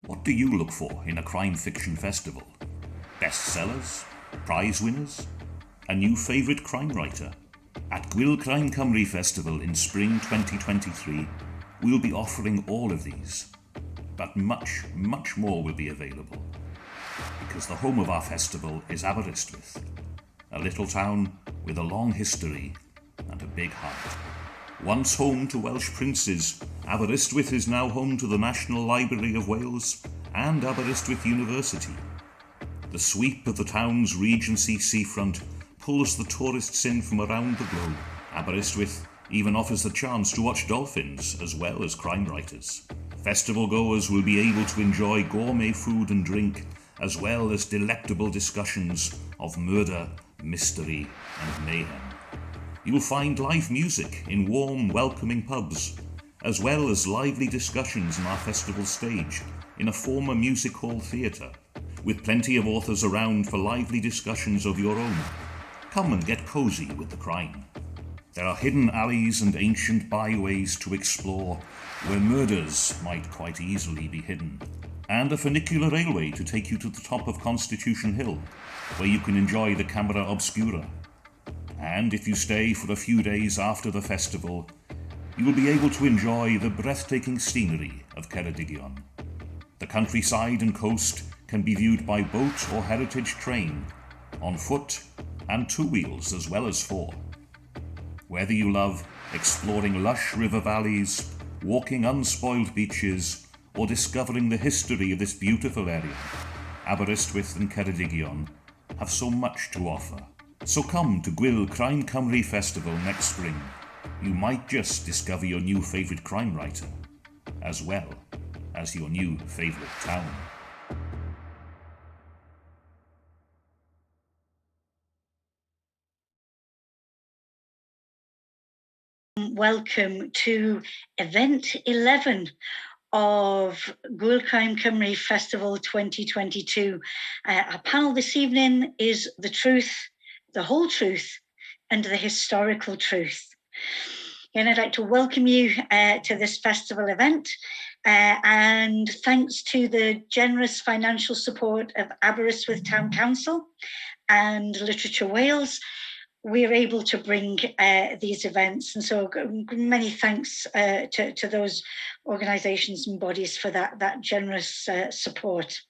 What do you look for in a crime fiction festival? Bestsellers? Prize winners? A new favourite crime writer? At Gwyl Crime Cymru Festival in spring 2023, we'll be offering all of these. But much, much more will be available. Because the home of our festival is Aberystwyth, a little town with a long history and a big heart. Once home to Welsh princes, Aberystwyth is now home to the National Library of Wales and Aberystwyth University. The sweep of the town's Regency seafront pulls the tourists in from around the globe. Aberystwyth even offers the chance to watch dolphins as well as crime writers. Festival goers will be able to enjoy gourmet food and drink as well as delectable discussions of murder, mystery and mayhem. You'll find live music in warm, welcoming pubs, as well as lively discussions on our festival stage in a former music hall theatre, with plenty of authors around for lively discussions of your own. Come and get cosy with the crime. There are hidden alleys and ancient byways to explore where murders might quite easily be hidden, and a funicular railway to take you to the top of Constitution Hill, where you can enjoy the Camera Obscura. And if you stay for a few days after the festival, you will be able to enjoy the breathtaking scenery of Ceredigion. The countryside and coast can be viewed by boat or heritage train, on foot and two wheels as well as four. Whether you love exploring lush river valleys, walking unspoiled beaches, or discovering the history of this beautiful area, Aberystwyth and Ceredigion have so much to offer. So come to Gwyl Crime Cymru Festival next spring. You might just discover your new favourite crime writer, as well as your new favourite town. Welcome to event 11 of Gwyl Crime Cymru Festival 2022. Our panel this evening is The Truth, the Whole Truth, and the Historical Truth. And I'd like to welcome you to this festival event, and thanks to the generous financial support of Aberystwyth Town Council and Literature Wales, we're able to bring these events. And so many thanks to those organisations and bodies for that generous support.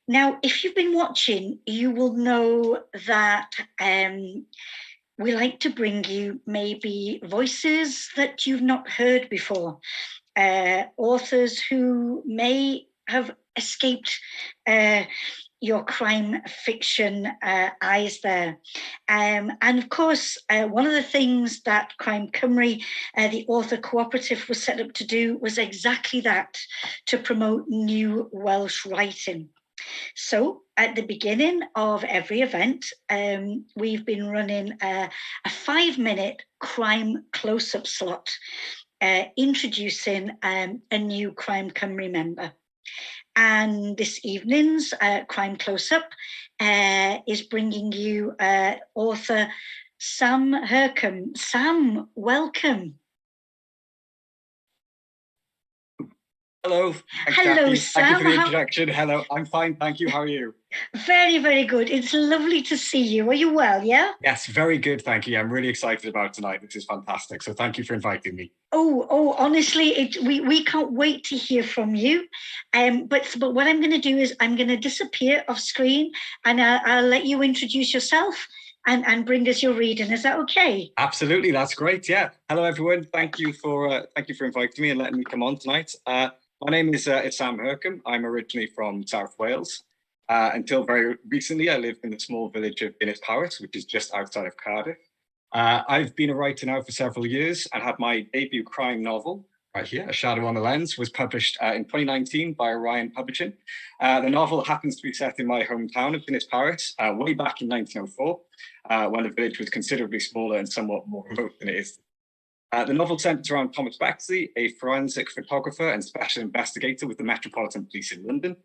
Now, if you've been watching, you will know that we like to bring you maybe voices that you've not heard before, authors who may have escaped your crime fiction eyes there. And of course, one of the things that Crime Cymru, the author cooperative, was set up to do was exactly that, to promote new Welsh writing. So at the beginning of every event, we've been running a 5-minute crime close-up slot, introducing a new Crime Cymru member. And this evening's Crime Close-Up is bringing you author Sam Herkum. Sam, welcome. Hello. Hello, Jacky. Sam. Thank you for the introduction. Hello, I'm fine, thank you. How are you? Very, very good. It's lovely to see you. Are you well, yeah? Yes, very good, thank you. I'm really excited about tonight. This is fantastic. So thank you for inviting me. Oh, honestly, we can't wait to hear from you. But what I'm going to do is I'm going to disappear off screen, and I'll let you introduce yourself and bring us your reading. Is that okay? Absolutely, that's great. Yeah. Hello, everyone. Thank you for inviting me and letting me come on tonight. My name is Sam Herkum. I'm originally from South Wales. Until very recently, I lived in the small village of Innis Powys, which is just outside of Cardiff. I've been a writer now for several years and had my debut crime novel, right here, A Shadow on the Lens, was published in 2019 by Orion Publishing. The novel happens to be set in my hometown of Innis Powys, way back in 1904, when the village was considerably smaller and somewhat more remote than it is. The novel centres around Thomas Bexley, a forensic photographer and special investigator with the Metropolitan Police in London.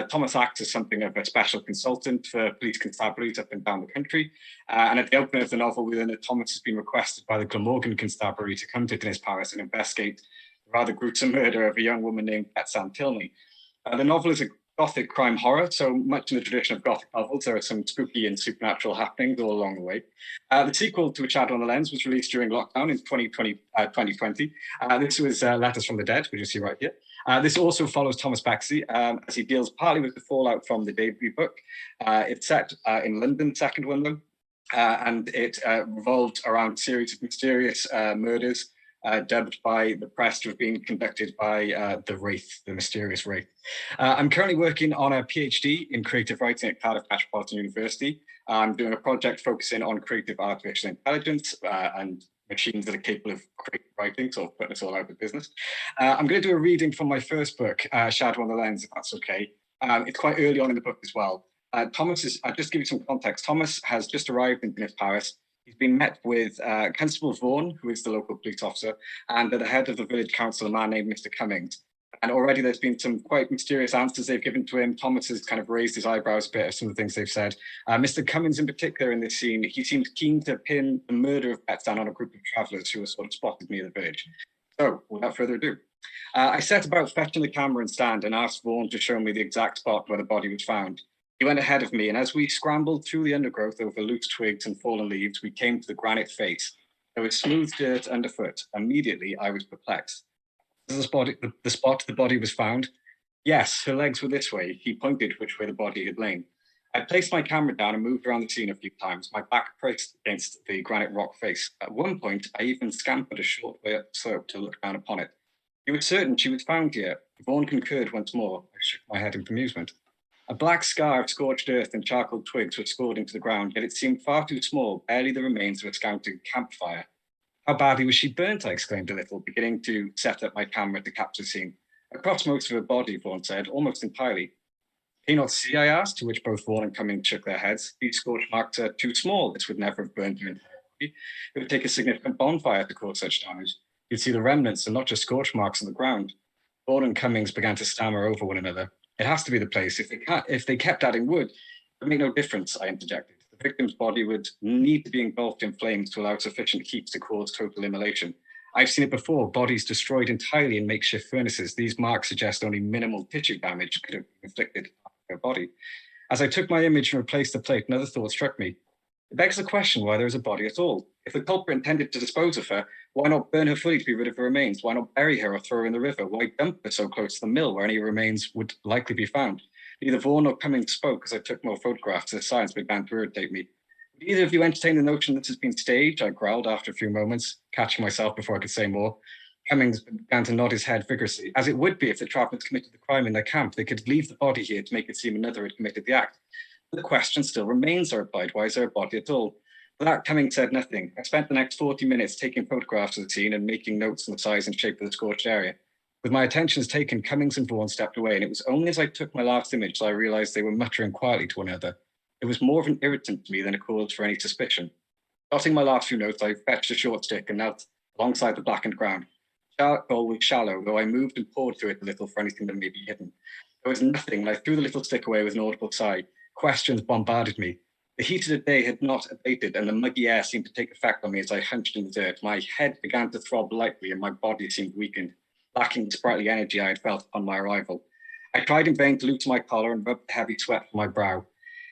Thomas acts as something of a special consultant for police constabularies up and down the country. And at the opening of the novel, we learn that Thomas has been requested by the Glamorgan Constabulary to come to Innis Powys and investigate the rather gruesome murder of a young woman named Betsan Tilney. The novel is a Gothic crime horror, so much in the tradition of Gothic novels, there are some spooky and supernatural happenings all along the way. The sequel to A Shadow on the Lens was released during lockdown in 2020. This was Letters from the Dead, which you see right here. This also follows Thomas Bexley as he deals partly with the fallout from the debut book. It's set in London, the second one though, and it revolved around a series of mysterious murders dubbed by the press to have been conducted by the Wraith, the mysterious Wraith. I'm currently working on a PhD in creative writing at Cardiff Metropolitan University. I'm doing a project focusing on creative artificial intelligence and machines that are capable of creative writing, so putting us all out of business. I'm going to do a reading from my first book, Shadow on the Lens, if that's okay. It's quite early on in the book as well. I'll just give you some context. Thomas has just arrived in Paris. He's been met with Constable Vaughan, who is the local police officer, and the head of the village council, a man named Mr. Cummings. And already there's been some quite mysterious answers they've given to him. Thomas has kind of raised his eyebrows a bit at some of the things they've said. Mr. Cummings in particular in this scene, he seems keen to pin the murder of Bets down on a group of travellers who were sort of spotted near the village. So without further ado, I set about fetching the camera and stand and asked Vaughan to show me the exact spot where the body was found. He went ahead of me, and as we scrambled through the undergrowth over loose twigs and fallen leaves, we came to the granite face. There was smooth dirt underfoot. Immediately, I was perplexed. This is the spot the body was found? Yes, her legs were this way. He pointed which way the body had lain. I placed my camera down and moved around the scene a few times, my back pressed against the granite rock face. At one point, I even scampered a short way up the slope to look down upon it. He was certain she was found here. Vaughan concurred once more. I shook my head in bemusement. A black scar of scorched earth and charcoal twigs was scored into the ground, yet it seemed far too small, barely the remains of a scouting campfire. How badly was she burnt? I exclaimed a little, beginning to set up my camera to capture the scene. Across most of her body, Vaughan said, almost entirely. Can you not see? I asked, to which both Vaughan and Cummings shook their heads. These scorch marks are too small. This would never have burned her entire body. It would take a significant bonfire to cause such damage. You'd see the remnants and not just scorch marks on the ground. Vaughan and Cummings began to stammer over one another. It has to be the place. If they kept adding wood, it would make no difference, I interjected. The victim's body would need to be engulfed in flames to allow sufficient heat to cause total immolation. I've seen it before, bodies destroyed entirely in makeshift furnaces. These marks suggest only minimal tissue damage could have been inflicted on her body. As I took my image and replaced the plate, another thought struck me. It begs the question why there is a body at all. If the culprit intended to dispose of her, why not burn her fully to be rid of her remains? Why not bury her or throw her in the river? Why dump her so close to the mill where any remains would likely be found? Neither Vaughan nor Cummings spoke as I took more photographs. The silence began to irritate me. Would either of you entertain the notion that this has been staged? I growled after a few moments, catching myself before I could say more. Cummings began to nod his head vigorously, as it would be if the trappers committed the crime in their camp. They could leave the body here to make it seem another had committed the act. But the question still remains, I replied. Why is there a body at all? For that, Cummings said nothing. I spent the next 40 minutes taking photographs of the scene and making notes on the size and shape of the scorched area. With my attentions taken, Cummings and Vaughan stepped away, and it was only as I took my last image that I realised they were muttering quietly to one another. It was more of an irritant to me than a cause for any suspicion. Jotting my last few notes, I fetched a short stick and knelt alongside the blackened ground. The charcoal was shallow, though I moved and poured through it a little for anything that may be hidden. There was nothing, and I threw the little stick away with an audible sigh. Questions bombarded me. The heat of the day had not abated, and the muggy air seemed to take effect on me as I hunched in the dirt. My head began to throb lightly, and my body seemed weakened, lacking the sprightly energy I had felt upon my arrival. I tried in vain to loosen my collar and rub the heavy sweat from my brow.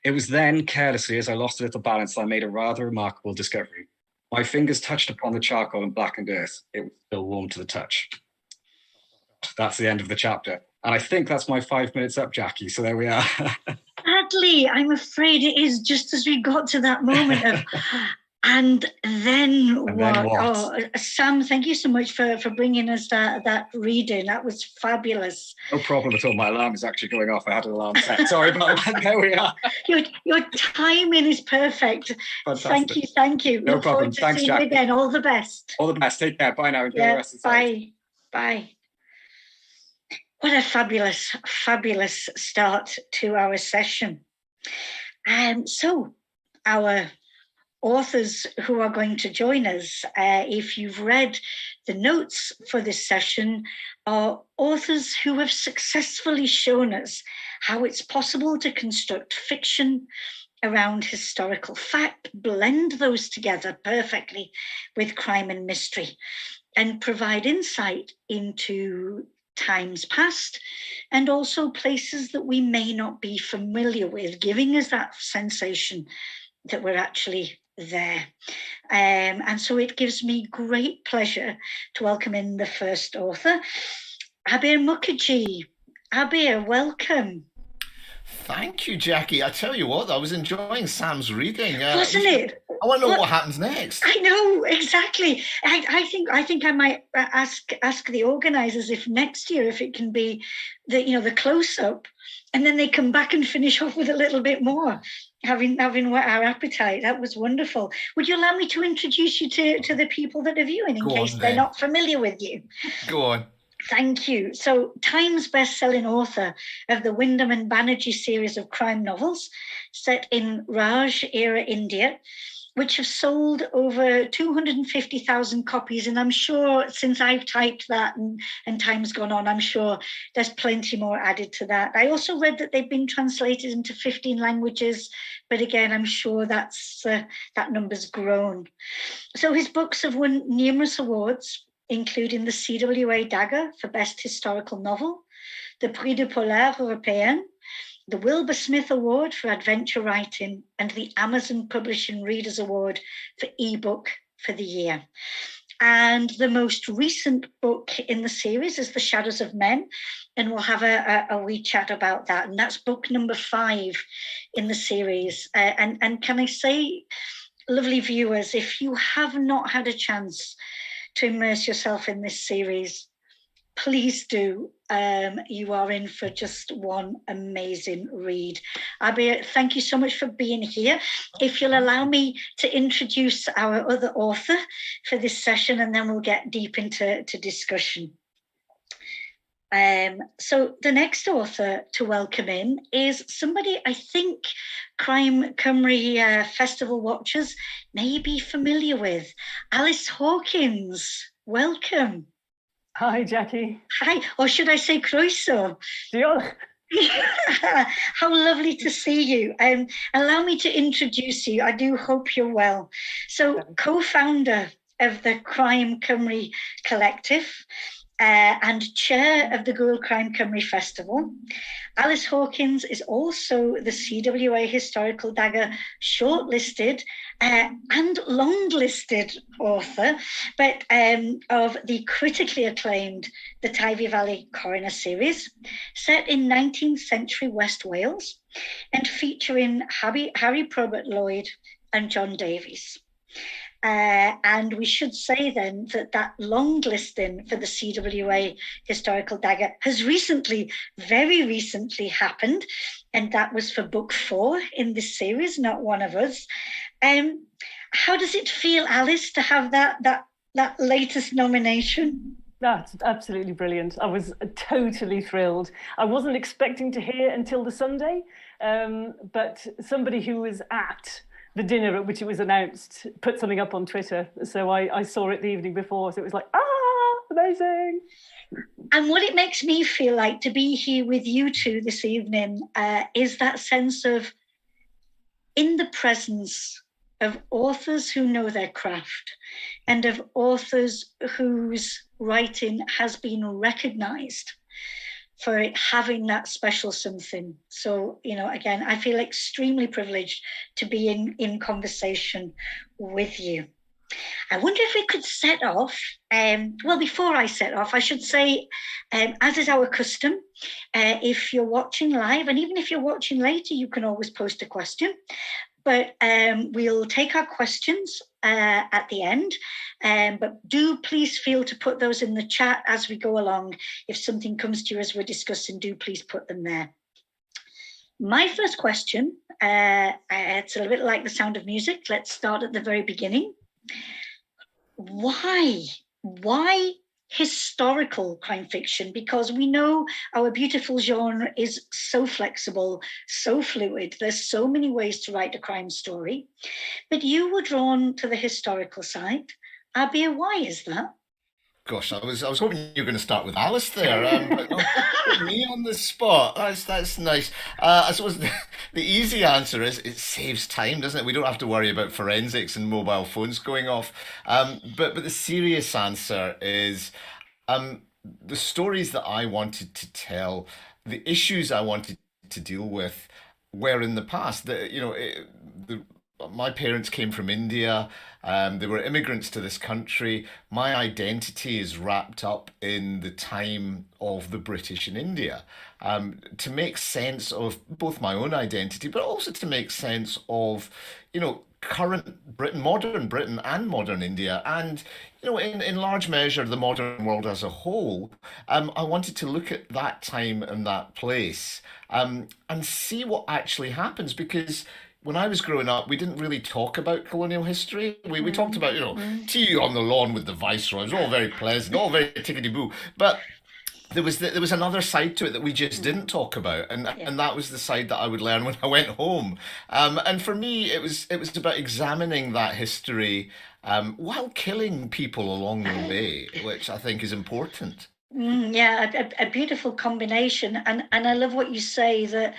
It was then, carelessly, as I lost a little balance, that I made a rather remarkable discovery. My fingers touched upon the charcoal and blackened earth. It was still warm to the touch. That's the end of the chapter. And I think that's my 5 minutes up, Jacky. So there we are. Sadly, I'm afraid it is just as we got to that moment of, and then what? Oh, Sam, thank you so much for bringing us that reading. That was fabulous. No problem at all. My alarm is actually going off. I had an alarm set. Sorry about that. There we are. Your timing is perfect. Fantastic. Thank you. No problem. Thanks, Jack. Again. All the best. All the best. Take care. Bye now. Enjoy the rest of the day. Bye. What a fabulous start to our session. So our authors who are going to join us, if you've read the notes for this session, are authors who have successfully shown us how it's possible to construct fiction around historical fact, blend those together perfectly with crime and mystery, and provide insight into times past, and also places that we may not be familiar with, giving us that sensation that we're actually there. And so it gives me great pleasure to welcome in the first author, Abir Mukherjee. Abir, welcome. Thank you, Jacky. I tell you what, I was enjoying Sam's reading. Wasn't it? I want to know what happens next. I know, exactly. I think I might ask the organisers if next year, if it can be the close-up, and then they come back and finish off with a little bit more, having whet our appetite. That was wonderful. Would you allow me to introduce you to the people that are viewing in case they're not familiar with you? Go on. Thank you. So, Times best-selling author of the Wyndham and Banerjee series of crime novels set in Raj-era India, which have sold over 250,000 copies. And I'm sure since I've typed that and time's gone on, I'm sure there's plenty more added to that. I also read that they've been translated into 15 languages, but again, I'm sure that number's grown. So his books have won numerous awards, including the CWA Dagger for Best Historical Novel, the Prix de Polar Européen, the Wilbur Smith Award for Adventure Writing, and the Amazon Publishing Readers Award for eBook for the year. And the most recent book in the series is The Shadows of Men, and we'll have a wee chat about that. And that's book number 5 in the series. And can I say, lovely viewers, if you have not had a chance to immerse yourself in this series, please do. You are in for just one amazing read. Abir, thank you so much for being here. If you'll allow me to introduce our other author for this session, and then we'll get deep into discussion. So the next author to welcome in is somebody I think Crime Cymru Festival watchers may be familiar with. Alice Hawkins, welcome. Hi, Jacky. Hi, or should I say croeso? Diolch. How lovely to see you. Allow me to introduce you. I do hope you're well. So, co-founder of the Crime Cymru Collective, and chair of the Gwyl Crime Cymru Festival. Alice Hawkins is also the CWA Historical Dagger shortlisted and longlisted author, but of the critically acclaimed The Tyvi Valley Coroner series, set in 19th century West Wales and featuring Harry Probert Lloyd and John Davies. And we should say then that long listing for the CWA Historical Dagger has very recently happened, and that was for book 4 in this series, Not One of Us. How does it feel, Alice, to have that latest nomination? That's absolutely brilliant. I was totally thrilled. I wasn't expecting to hear until the Sunday, but somebody who was at the dinner at which it was announced put something up on Twitter. So I saw it the evening before. So it was like, amazing. And what it makes me feel like to be here with you two this evening is that sense of in the presence of authors who know their craft and of authors whose writing has been recognised for it having that special something. So, again, I feel extremely privileged to be in conversation with you. I wonder if we could set off, before I set off, I should say, as is our custom, if you're watching live, and even if you're watching later, you can always post a question. But we'll take our questions at the end. But do please feel to put those in the chat as we go along. If something comes to you as we're discussing, do please put them there. My first question, it's a little bit like The Sound of Music. Let's start at the very beginning. Why historical crime fiction? Because we know our beautiful genre is so flexible, so fluid. There's so many ways to write a crime story. But you were drawn to the historical side. Abir, why is that? Gosh, I was hoping you were going to start with Alice there, but not put me on the spot. That's nice. I suppose the easy answer is it saves time, doesn't it? We don't have to worry about forensics and mobile phones going off. But the serious answer is the stories that I wanted to tell, the issues I wanted to deal with, were in the past. My parents came from India. They were immigrants to this country. My identity is wrapped up in the time of the British in India. To make sense of both my own identity, but also to make sense of, current Britain, modern Britain, and modern India, and in large measure the modern world as a whole. I wanted to look at that time and that place, and see what actually happens, because when I was growing up, we didn't really talk about colonial history. We talked about, tea on the lawn with the viceroy. It was all very pleasant, all very tickety-boo. But there was another side to it that we just didn't talk about, and that was the side that I would learn when I went home. And for me, it was about examining that history, while killing people along the way, which I think is important. Yeah, a beautiful combination, and I love what you say, that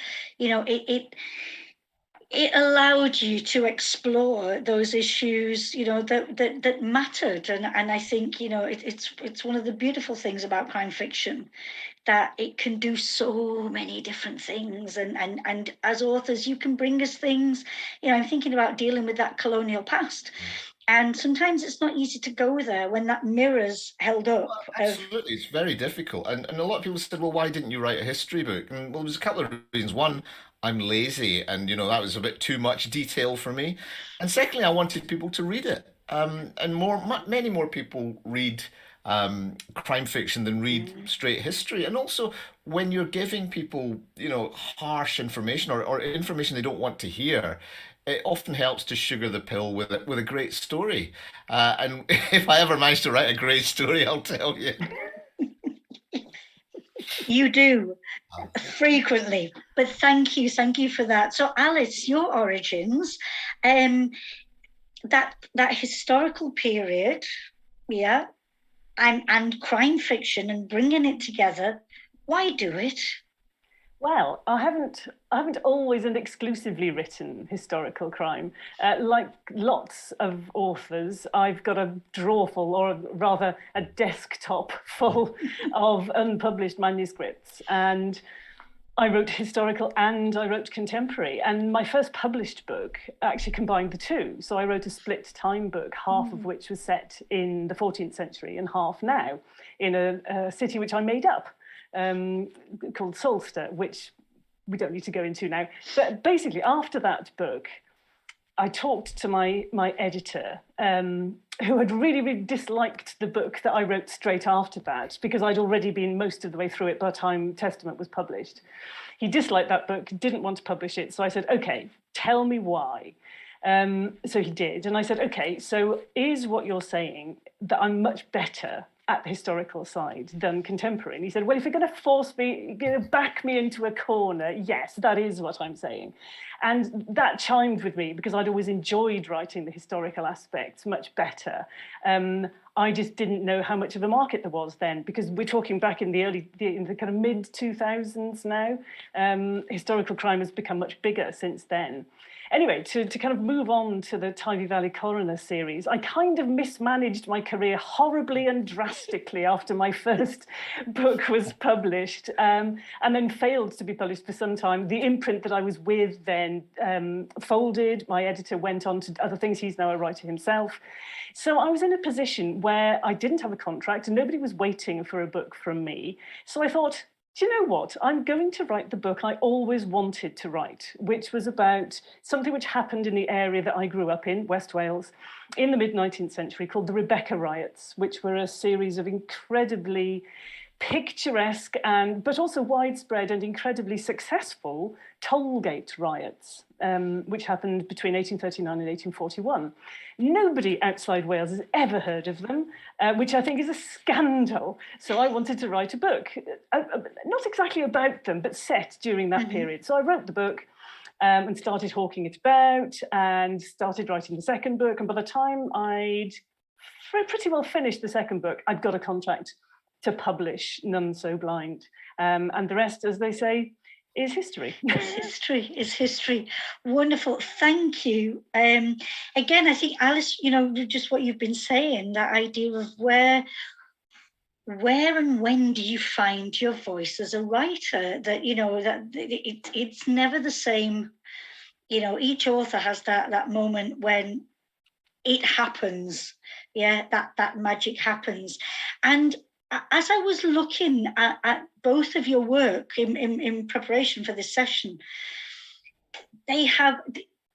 it allowed you to explore those issues, that mattered, and I think it's one of the beautiful things about crime fiction, that it can do so many different things, and as authors you can bring us things. I'm thinking about dealing with that colonial past, and sometimes it's not easy to go there when that mirror's held up. Absolutely, it's very difficult. And a lot of people said, well, why didn't you write a history book? And well, there's a couple of reasons. One, I'm lazy, and that was a bit too much detail for me. And secondly, I wanted people to read it. And many more people read crime fiction than read straight history. And also, when you're giving people, harsh information, or information they don't want to hear, it often helps to sugar the pill with a great story. And if I ever manage to write a great story, I'll tell you. You do frequently, but thank you for that. So Alice, your origins, that historical period, yeah, and crime fiction, and bringing it together. Why do it? Well, I haven't always and exclusively written historical crime. Like lots of authors, I've got a drawer full, or rather a desktop full of unpublished manuscripts. And I wrote historical and I wrote contemporary. And my first published book actually combined the two. So I wrote a split time book, half of which was set in the 14th century and half now, in a city which I made up, called Solster, which we don't need to go into now. But basically, after that book, I talked to my editor, who had really, really disliked the book that I wrote straight after that, because I'd already been most of the way through it by the time Testament was published. He disliked that book, didn't want to publish it. So I said, okay, tell me why. So he did. And I said, okay, so is what you're saying that I'm much better at the historical side than contemporary? And he said, well, if you're going to force me, back me into a corner, yes, that is what I'm saying. And that chimed with me, because I'd always enjoyed writing the historical aspects much better. I just didn't know how much of a market there was then, because we're talking back in the kind of mid-2000s now. Historical crime has become much bigger since then. Anyway, to kind of move on to the Tybee Valley Coroner series, I kind of mismanaged my career horribly and drastically after my first book was published, and then failed to be published for some time. The imprint that I was with then folded. My editor went on to other things. He's now a writer himself. So I was in a position where I didn't have a contract and nobody was waiting for a book from me. So I thought, do you know what? I'm going to write the book I always wanted to write, which was about something which happened in the area that I grew up in, West Wales, in the mid-19th century, called the Rebecca Riots, which were a series of incredibly picturesque but also widespread and incredibly successful tollgate riots, which happened between 1839 and 1841. Nobody outside Wales has ever heard of them, which I think is a scandal. So I wanted to write a book, not exactly about them, but set during that period. So I wrote the book and started hawking it about, and started writing the second book. And by the time I'd pretty well finished the second book, I'd got a contract to publish None So Blind. And the rest, as they say, is history. Is history. Wonderful. Thank you. Again, I think, Alice, just what you've been saying, that idea of where where and when do you find your voice as a writer? That, you know, that it's never the same. You know, each author has that moment when it happens. Yeah, that magic happens. And as I was looking at both of your work in preparation for this session, they have,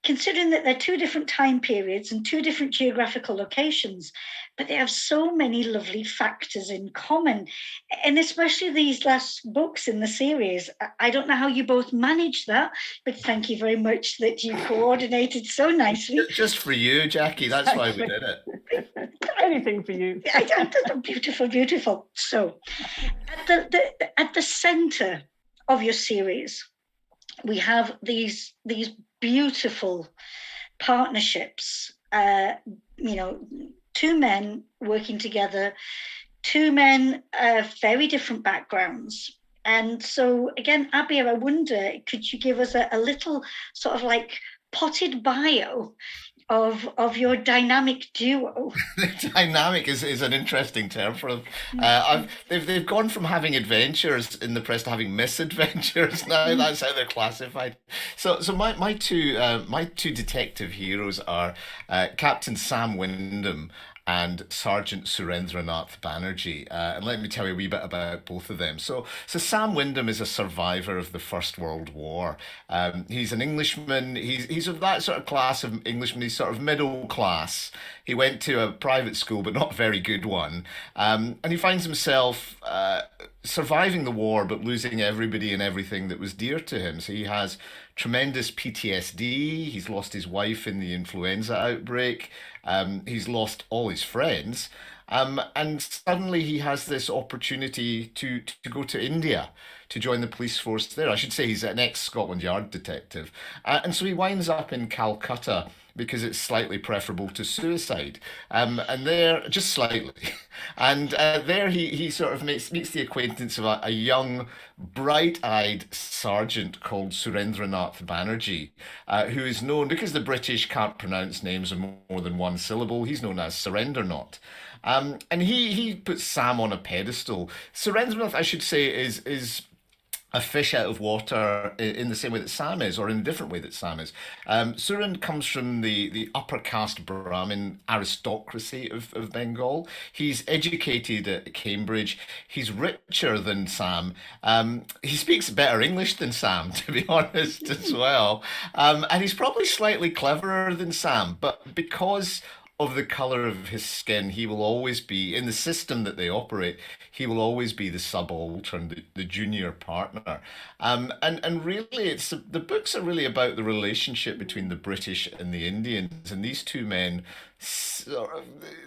considering that they're two different time periods and two different geographical locations, but they have so many lovely factors in common. And especially these last books in the series. I don't know how you both managed that, but thank you very much that you coordinated so nicely. Just for you, Jacky, that's why we did it. Anything for you. Beautiful, beautiful. So at the center of your series, we have these beautiful partnerships, you know, two men working together, two men of very different backgrounds. And so again, Abir, I wonder, could you give us a little sort of like potted bio of your dynamic duo? Dynamic is an interesting term for them. They've gone from having adventures in the press to having misadventures now. That's how they're classified. So my two detective heroes are Captain Sam Wyndham and Sergeant Surendranath Banerjee. And let me tell you a wee bit about both of them. So Sam Wyndham is a survivor of the First World War. He's an Englishman. He's of that sort of class of Englishman. He's sort of middle class. He went to a private school, but not a very good one. And he finds himself surviving the war, but losing everybody and everything that was dear to him. So he has tremendous PTSD. He's lost his wife in the influenza outbreak. He's lost all his friends. And suddenly he has this opportunity to go to India to join the police force there. I should say he's an ex-Scotland Yard detective. And so he winds up in Calcutta because it's slightly preferable to suicide. And there, just slightly, and there he sort of meets the acquaintance of a young, bright-eyed sergeant called Surendranath Banerjee, who is known, because the British can't pronounce names of more than one syllable, he's known as Surendranath. And he puts Sam on a pedestal. Surendranath, I should say, is a fish out of water in the same way that Sam is, or in a different way that Sam is. Surin comes from the upper caste Brahmin aristocracy of Bengal. He's educated at Cambridge. He's richer than Sam. He speaks better English than Sam, to be honest, as well. And he's probably slightly cleverer than Sam, but because of the color of his skin, he will always be, in the system that they operate, he will always be the subaltern, the junior partner. And really, the books are really about the relationship between the British and the Indians. And these two men,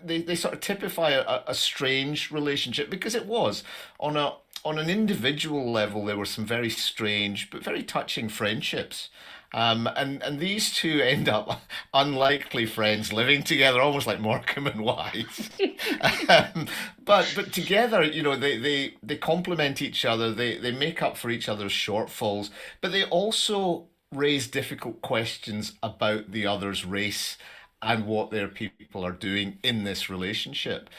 they sort of typify a strange relationship, because it was. On an individual level, there were some very strange but very touching friendships. And these two end up unlikely friends living together, almost like Morecambe and Wise. But together, you know, they complement each other. They make up for each other's shortfalls, but they also raise difficult questions about the other's race and what their people are doing in this relationship,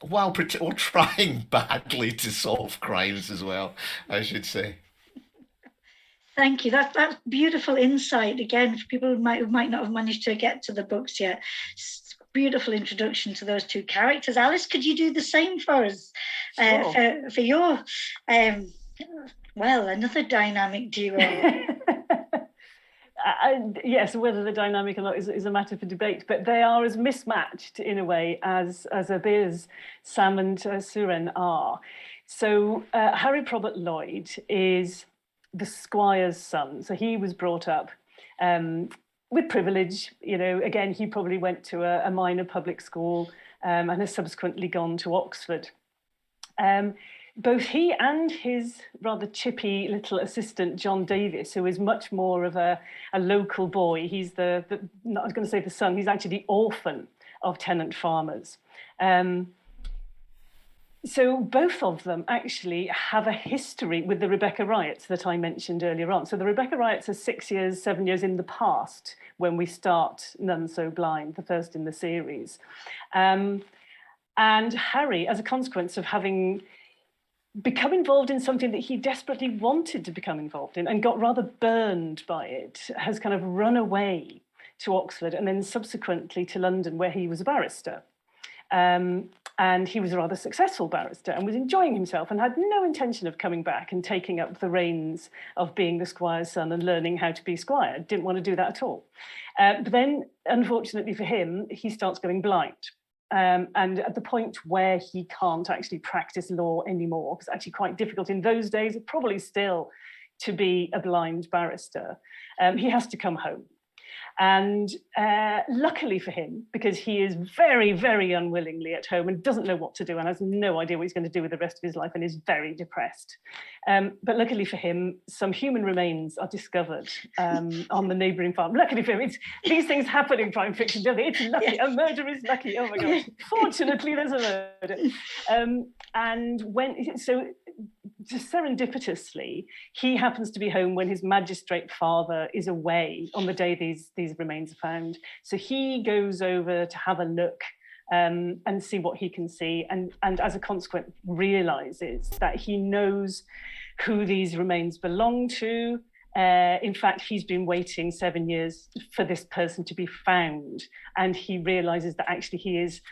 while trying badly to solve crimes as well, I should say. Thank you. That's beautiful insight. Again, for people who might not have managed to get to the books yet, beautiful introduction to those two characters. Alice, could you do the same for us? Sure. For your, another dynamic duo. Yes, whether they're dynamic or not is a matter for debate, but they are as mismatched in a way as Abir's Sam and Surin are. So Harry Probert Lloyd is the squire's son. So he was brought up with privilege. You know, again, he probably went to a minor public school and has subsequently gone to Oxford. Both he and his rather chippy little assistant, John Davis, who is much more of a local boy. He's I was going to say the son, he's actually the orphan of tenant farmers. So both of them actually have a history with the Rebecca riots that I mentioned earlier on. So the Rebecca riots are 7 years in the past when we start None So Blind, the first in the series. And Harry, as a consequence of having become involved in something that he desperately wanted to become involved in and got rather burned by it, has kind of run away to Oxford and then subsequently to London, where he was a barrister. And he was a rather successful barrister and was enjoying himself and had no intention of coming back and taking up the reins of being the squire's son and learning how to be squire. Didn't want to do that at all. But then, unfortunately for him, he starts going blind. And at the point where he can't actually practice law anymore, it's actually quite difficult in those days, probably still, to be a blind barrister, he has to come home. And luckily for him, because he is very, very unwillingly at home and doesn't know what to do and has no idea what he's going to do with the rest of his life and is very depressed. But luckily for him, some human remains are discovered on the neighbouring farm. Luckily for him, these things happen in crime fiction, don't they? It's lucky. A murder is lucky. Oh my gosh. Fortunately, there's a murder. And just serendipitously, he happens to be home when his magistrate father is away on the day these remains are found. So he goes over to have a look and see what he can see, and as a consequence realizes that he knows who these remains belong to. In fact, he's been waiting 7 years for this person to be found, and he realizes that actually he is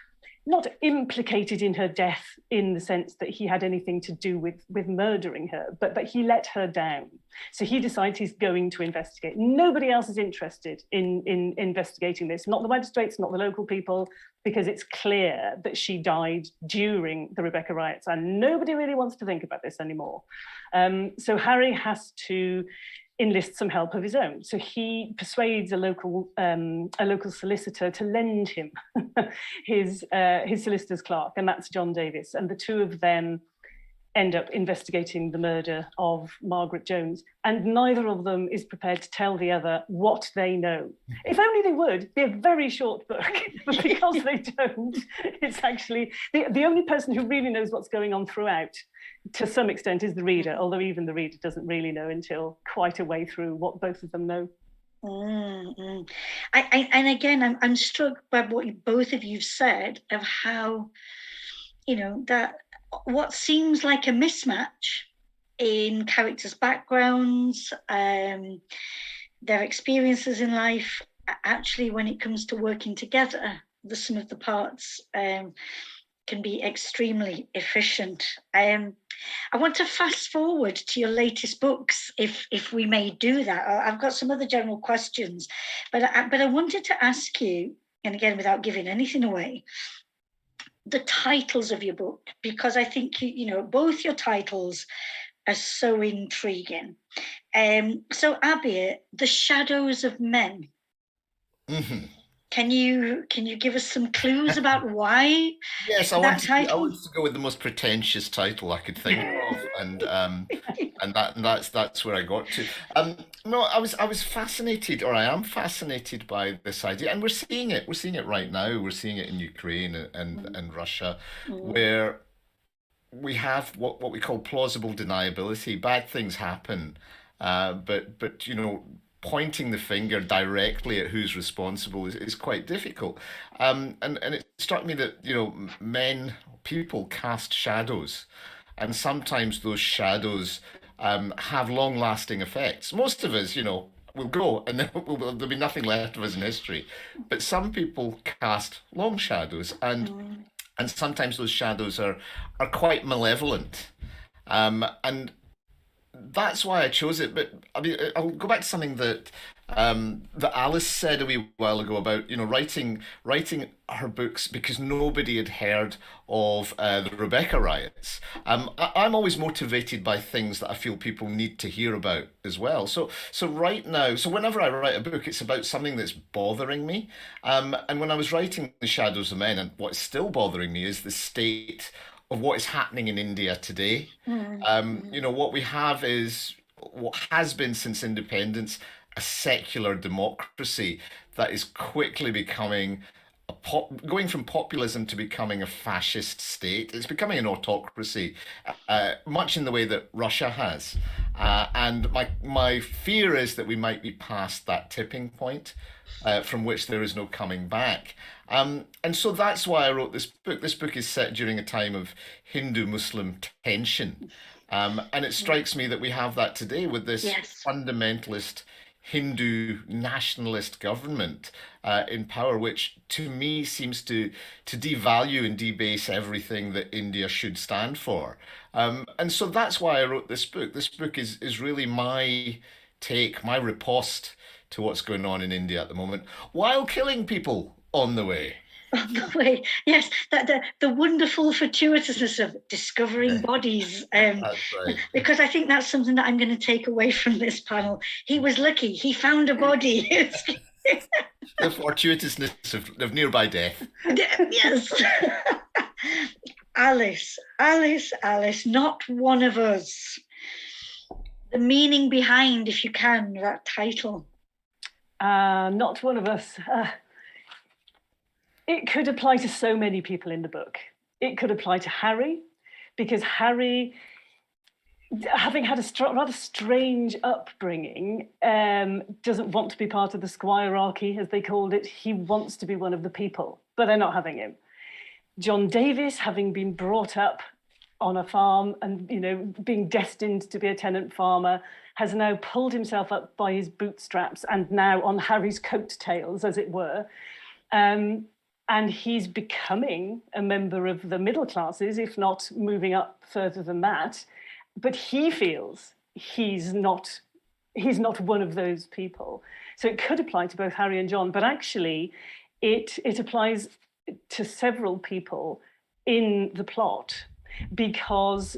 not implicated in her death in the sense that he had anything to do with murdering her, but that he let her down. So he decides he's going to investigate. Nobody else is interested in investigating this, not the magistrates, not the local people, because it's clear that she died during the Rebecca riots, and nobody really wants to think about this anymore. So Harry has to enlist some help of his own. So he persuades a local solicitor to lend him his solicitor's clerk, and that's John Davis. And the two of them end up investigating the murder of Margaret Jones, and neither of them is prepared to tell the other what they know. If only they would, it'd be a very short book, but because they don't, it's actually the only person who really knows what's going on throughout, to some extent, is the reader, although even the reader doesn't really know until quite a way through what both of them know. Mm-hmm. And again, I'm struck by what both of you've said of how, that what seems like a mismatch in characters' backgrounds, their experiences in life, actually, when it comes to working together, the sum of the parts can be extremely efficient. I want to fast forward to your latest books, if we may do that. I've got some other general questions, but I wanted to ask you, and again, without giving anything away, the titles of your book, because I think both your titles are so intriguing. So Abir, The Shadows of Men. Mm-hmm. Can you give us some clues about why? Yes, I wanted to go with the most pretentious title I could think of, and that's where I got to. No, I was fascinated, or I am fascinated by this idea, and we're seeing it. We're seeing it right now. We're seeing it in Ukraine and Russia, where we have what we call plausible deniability. Bad things happen, but pointing the finger directly at who's responsible is quite difficult. And it struck me that, people cast shadows, and sometimes those shadows have long-lasting effects. Most of us, will go and then there'll be nothing left of us in history. But some people cast long shadows, and sometimes those shadows are quite malevolent. And that's why I chose it. But I mean, I'll go back to something that Alice said a wee while ago about writing her books because nobody had heard of the Rebecca riots. I'm always motivated by things that I feel people need to hear about as well. So right now, whenever I write a book, it's about something that's bothering me. And when I was writing The Shadows of Men, and what's still bothering me is the state of what is happening in India today. What we have is what has been since independence a secular democracy that is quickly becoming going from populism to becoming a fascist state. It's becoming an autocracy, much in the way that Russia has. And my fear is that we might be past that tipping point, from which there is no coming back. And so that's why I wrote this book. This book is set during a time of Hindu-Muslim tension. And it strikes me that we have that today with this fundamentalist Hindu nationalist government in power, which to me seems to devalue and debase everything that India should stand for. And so that's why I wrote this book. This book is really my take, my riposte to what's going on in India at the moment, while killing people on the way. On the way, yes, that the wonderful fortuitousness of discovering bodies. That's right. Because I think that's something that I'm going to take away from this panel. He was lucky; he found a body. The fortuitousness of nearby death. Yes. Alice, not one of us. The meaning behind, if you can, that title. Not one of us. It could apply to so many people in the book. It could apply to Harry, because Harry, having had a rather strange upbringing, doesn't want to be part of the squirearchy, as they called it. He wants to be one of the people, but they're not having him. John Davis, having been brought up on a farm and, being destined to be a tenant farmer, has now pulled himself up by his bootstraps and now on Harry's coattails, as it were. And he's becoming a member of the middle classes, if not moving up further than that. But he feels he's not one of those people. So it could apply to both Harry and John, but actually it applies to several people in the plot, because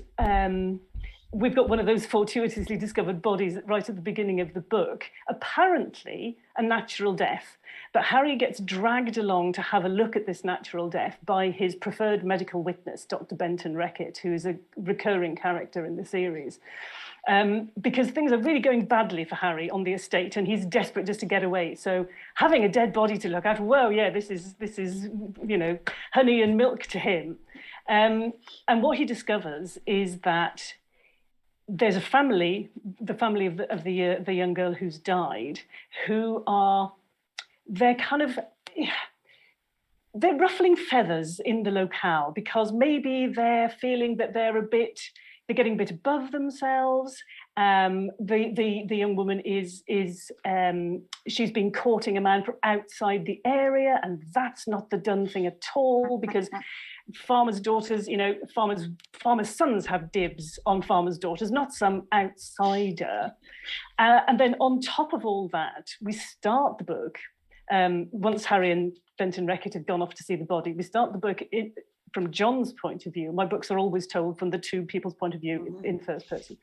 we've got one of those fortuitously discovered bodies right at the beginning of the book, apparently a natural death. But Harry gets dragged along to have a look at this natural death by his preferred medical witness, Dr. Benton Reckitt, who is a recurring character in the series. Because things are really going badly for Harry on the estate, and he's desperate just to get away. So having a dead body to look at, well, yeah, this is honey and milk to him. And what he discovers is that there's a family, the family of the young girl who's died, they're ruffling feathers in the locale, because maybe they're feeling that they're getting a bit above themselves. The young woman she's been courting a man from outside the area, and that's not the done thing at all, because farmers' daughters, farmers' sons have dibs on farmers' daughters, not some outsider. And then on top of all that, we start the book, once Harry and Benton Reckitt had gone off to see the body, we start the book from John's point of view. My books are always told from the two people's point of view in first person.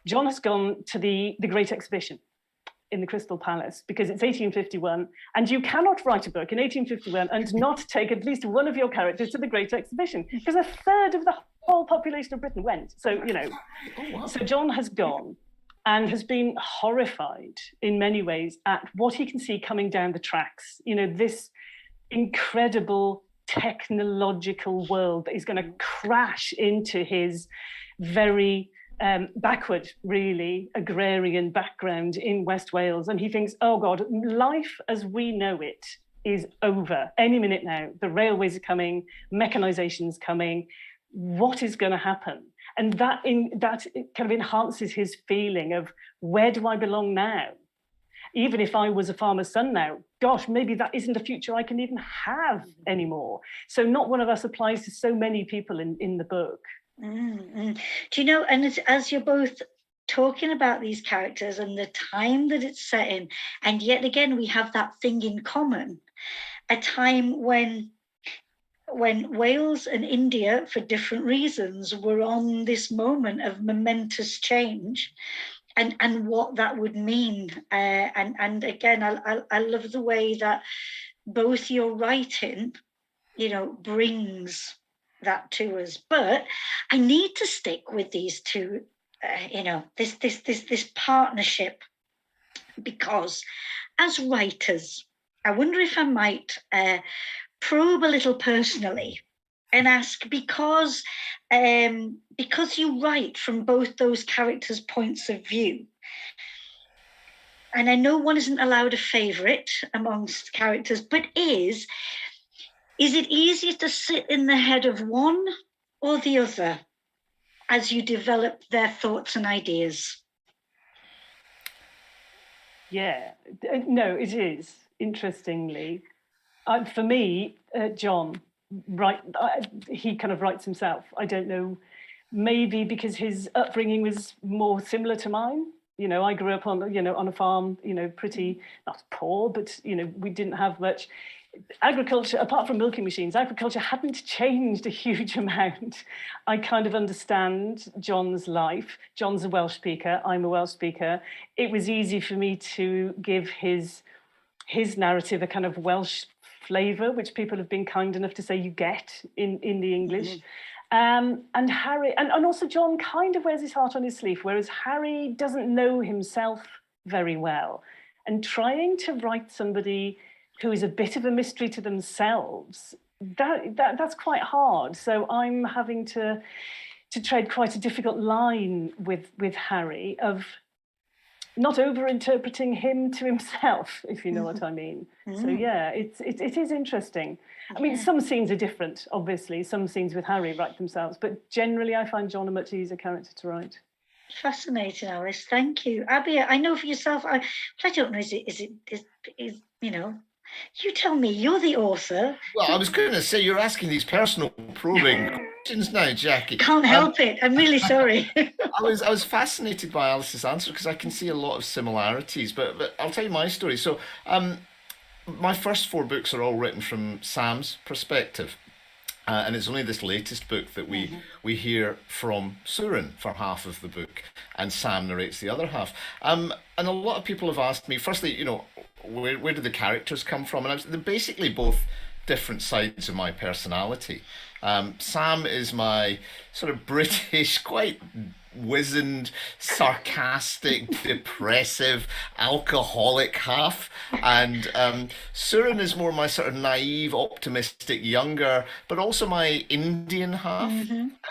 John has gone to the Great Exhibition in the Crystal Palace, because it's 1851, and you cannot write a book in 1851 and not take at least one of your characters to the Great Exhibition, because a third of the whole population of Britain went. So, So John has gone and has been horrified in many ways at what he can see coming down the tracks. This incredible technological world that is going to crash into his very backward, really, agrarian background in West Wales. And he thinks, oh God, life as we know it is over any minute now. The railways are coming, mechanization's coming. What is going to happen? And that kind of enhances his feeling of, where do I belong now? Even if I was a farmer's son now, gosh, maybe that isn't a future I can even have anymore. So not one of us applies to so many people in the book. Mm-hmm. Do you know, and as you're both talking about these characters and the time that it's set in, and yet again we have that thing in common, a time when Wales and India, for different reasons, were on this moment of momentous change, and what that would mean. And again, I love the way that both your writing, brings that to us. But I need to stick with these two, this partnership, because as writers, I wonder if I might probe a little personally and ask, because you write from both those characters' points of view, and I know one isn't allowed a favourite amongst characters, but is it easier to sit in the head of one or the other as you develop their thoughts and ideas? Yeah, no, it is, interestingly. For me, John, he kind of writes himself. I don't know, maybe because his upbringing was more similar to mine. You know, I grew up on a farm, pretty, not poor, but, we didn't have much. Agriculture, apart from milking machines, agriculture hadn't changed a huge amount. I kind of understand John's life. John's a Welsh speaker, I'm a Welsh speaker. It was easy for me to give his narrative a kind of Welsh flavour, which people have been kind enough to say you get in the English. And Harry, and also John kind of wears his heart on his sleeve, whereas Harry doesn't know himself very well. And trying to write somebody who is a bit of a mystery to themselves, that's quite hard. So I'm having to tread quite a difficult line with Harry of not over-interpreting him to himself, if you know what I mean. So yeah, it is interesting. I mean, some scenes are different, obviously. Some scenes with Harry write themselves, but generally I find John a much easier character to write. Fascinating, Alice. Thank you, Abir. I know for yourself. I don't know. Is you tell me. You're the author. Well, I was going to say, you're asking these personal probing questions now, Jacky. Can't help it. I'm really sorry. I was fascinated by Alice's answer because I can see a lot of similarities. But I'll tell you my story. So, my first 4 books are all written from Sam's perspective. And it's only this latest book that we hear from Surin for half of the book, and Sam narrates the other half. And a lot of people have asked me, firstly, where do the characters come from? And they're basically both different sides of my personality. Sam is my sort of British, quite wizened, sarcastic, depressive, alcoholic half, and Surin is more my sort of naive, optimistic, younger, but also my Indian half.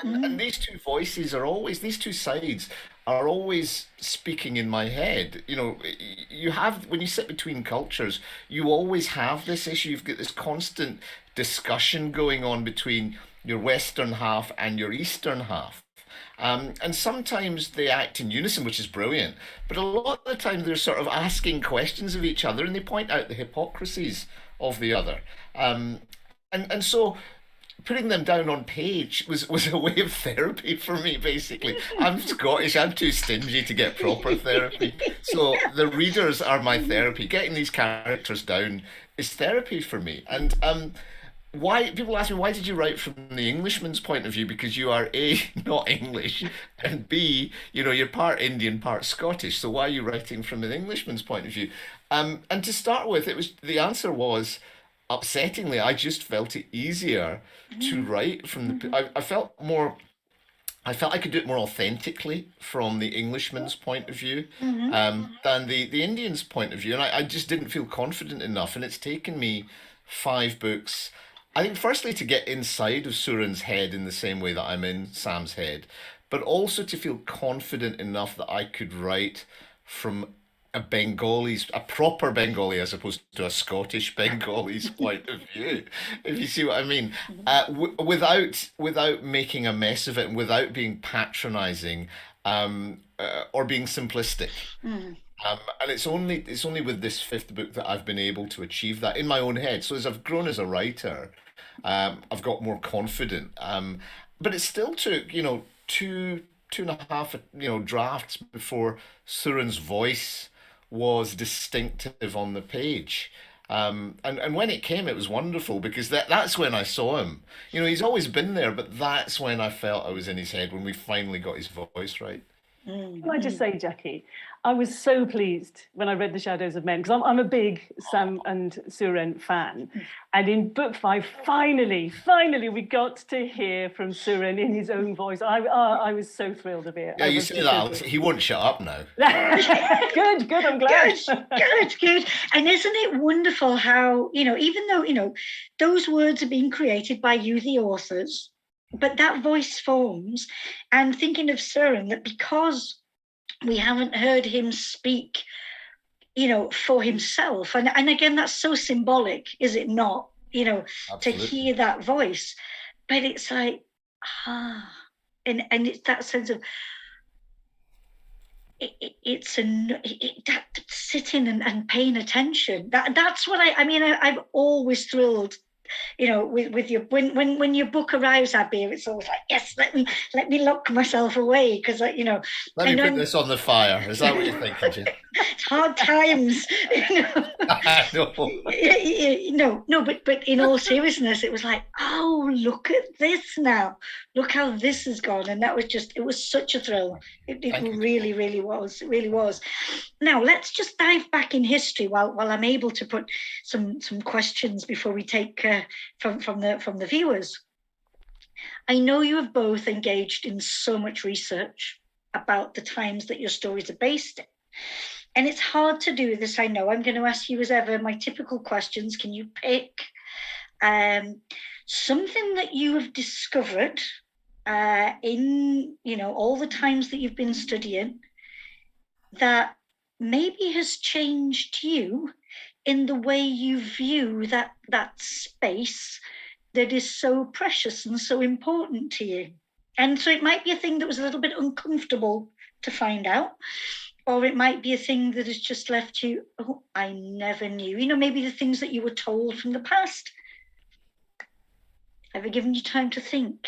And these two voices are always, these two sides are always speaking in my head. You have, when you sit between cultures, you always have this issue. You've got this constant discussion going on between your Western half and your Eastern half. And sometimes they act in unison, which is brilliant. But a lot of the time they're sort of asking questions of each other, and they point out the hypocrisies of the other. And so putting them down on page was a way of therapy for me, basically. I'm Scottish, I'm too stingy to get proper therapy. So the readers are my therapy. Getting these characters down is therapy for me. And why, people ask me, why did you write from the Englishman's point of view? Because you are A, not English, and B, you're part Indian, part Scottish. So why are you writing from an Englishman's point of view? And to start with, the answer was, upsettingly, I just felt it easier to write from I felt I could do it more authentically from the Englishman's point of view than the Indian's point of view. And I just didn't feel confident enough. And it's taken me 5 books, I think, firstly, to get inside of Surin's head in the same way that I'm in Sam's head, but also to feel confident enough that I could write from a proper Bengali, as opposed to a Scottish Bengali point of view, if you see what I mean, without making a mess of it, and without being patronising or being simplistic. And it's only with this 5th book that I've been able to achieve that in my own head. So as I've grown as a writer, I've got more confident. But it still took, two and a half, drafts before Surin's voice was distinctive on the page. And when it came, it was wonderful, because that's when I saw him. He's always been there, but that's when I felt I was in his head, when we finally got his voice right. Can I just say, Jacky, I was so pleased when I read The Shadows of Men, because I'm a big Sam and Surin fan. And in book 5, finally, we got to hear from Surin in his own voice. I was so thrilled, Abir. Yeah, you see that? He won't shut up now. Good, I'm glad. Good. And isn't it wonderful how, even though, those words are being created by you, the authors, but that voice forms, and thinking of Siren, that because we haven't heard him speak, for himself, and again, that's so symbolic, is it not? To hear that voice, but it's like, and it's that sense of that sitting and paying attention. That's what I'm always thrilled. With your when your book arrives, Abir, it's always like, yes, let me lock myself away, because Let me put this on the fire. Is that what you're thinking, Jim? It's hard times. I know. No, but in all seriousness, it was like, oh, look at this now. Look how this has gone, and it was such a thrill. It really, really was. It really was. Now let's just dive back in history while I'm able to put some questions before we take from the viewers. I know you have both engaged in so much research about the times that your stories are based in, and it's hard to do this. I know. I'm going to ask you, as ever, my typical questions. Can you pick something that you have discovered in all the times that you've been studying that maybe has changed you in the way you view that space that is so precious and so important to you? And so it might be a thing that was a little bit uncomfortable to find out, or it might be a thing that has just left you, oh, I never knew. Maybe the things that you were told from the past. Have I given you time to think?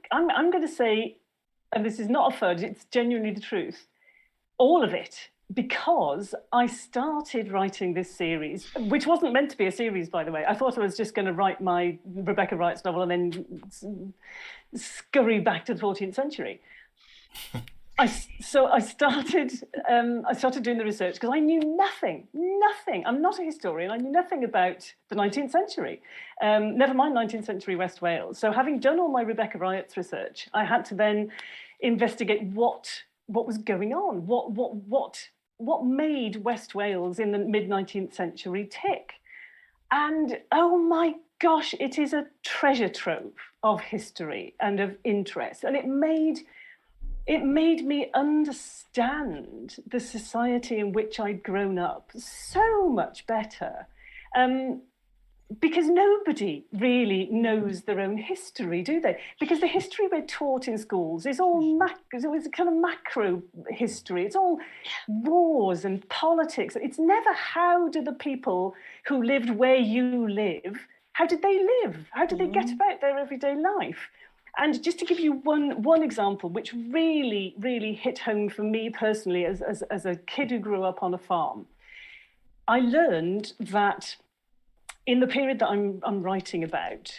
I'm going to say, and this is not a fudge, it's genuinely the truth, all of it, because I started writing this series, which wasn't meant to be a series, by the way. I thought I was just going to write my Rebecca Wright's novel and then scurry back to the 14th century. So I started doing the research because I knew nothing. I'm not a historian. I knew nothing about the 19th century, never mind 19th century West Wales. So having done all my Rebecca Wright's research, I had to then investigate what was going on, what made West Wales in the mid-19th century tick. And oh my gosh, it is a treasure trove of history and of interest. And it made me understand the society in which I'd grown up so much better. Because nobody really knows their own history, do they? Because the history we're taught in schools is all it's kind of macro history. It's all wars and politics. It's never how do the people who lived where you live, how did they live? How did they get about their everyday life? And just to give you one example, which really, really hit home for me personally as a kid who grew up on a farm, I learned that in the period that I'm writing about,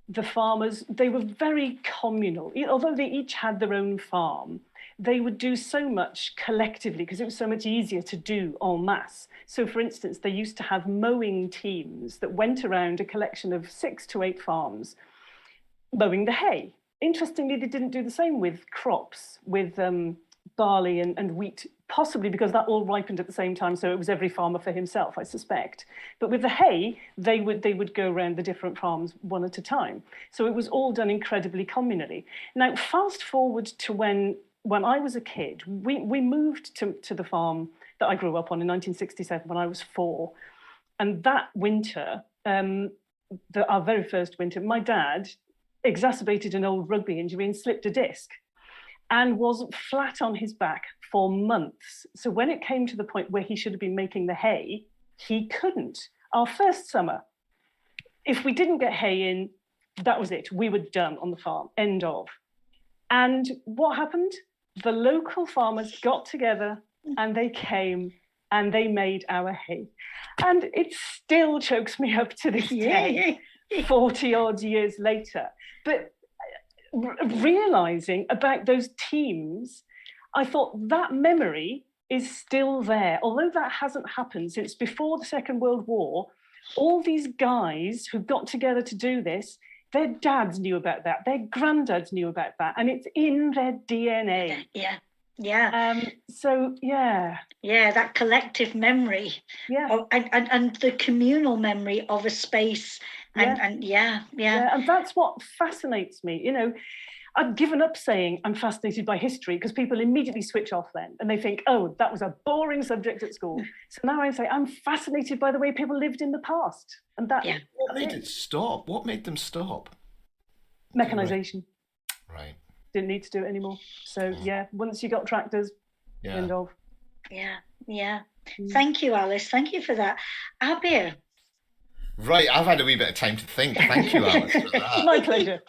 the farmers, they were very communal. Although they each had their own farm, they would do so much collectively because it was so much easier to do en masse. So, for instance, they used to have mowing teams that went around a collection of 6 to 8 farms mowing the hay. Interestingly, they didn't do the same with crops, with barley and wheat, possibly because that all ripened at the same time, so it was every farmer for himself, I suspect. But with the hay, they would go around the different farms one at a time. So it was all done incredibly communally. Now, fast forward to when I was a kid, we moved to the farm that I grew up on in 1967 when I was 4. And that winter, our very first winter, my dad exacerbated an old rugby injury and slipped a disc and was flat on his back for months. So when it came to the point where he should have been making the hay, he couldn't. Our first summer, if we didn't get hay in, that was it. We were done on the farm, end of. And what happened? The local farmers got together and they came and they made our hay. And it still chokes me up to this day, 40 odd years later. But realizing about those teams, I thought that memory is still there. Although that hasn't happened since before the Second World War, all these guys who got together to do this, their dads knew about that, their granddads knew about that, and it's in their DNA. Yeah. So yeah, that collective memory, and the communal memory of a space, and that's what fascinates me. You know, I've given up saying I'm fascinated by history because people immediately switch off then and they think, oh, that was a boring subject at school. So now I say I'm fascinated by the way people lived in the past, and that. What made it stop? What made them stop? Mechanization. Right. Didn't need to do it anymore. So once you got tractors, end of. Yeah. Thank you, Alice. Thank you for that. Abir. Right, I've had a wee bit of time to think. Thank you, Alice, for that. My pleasure.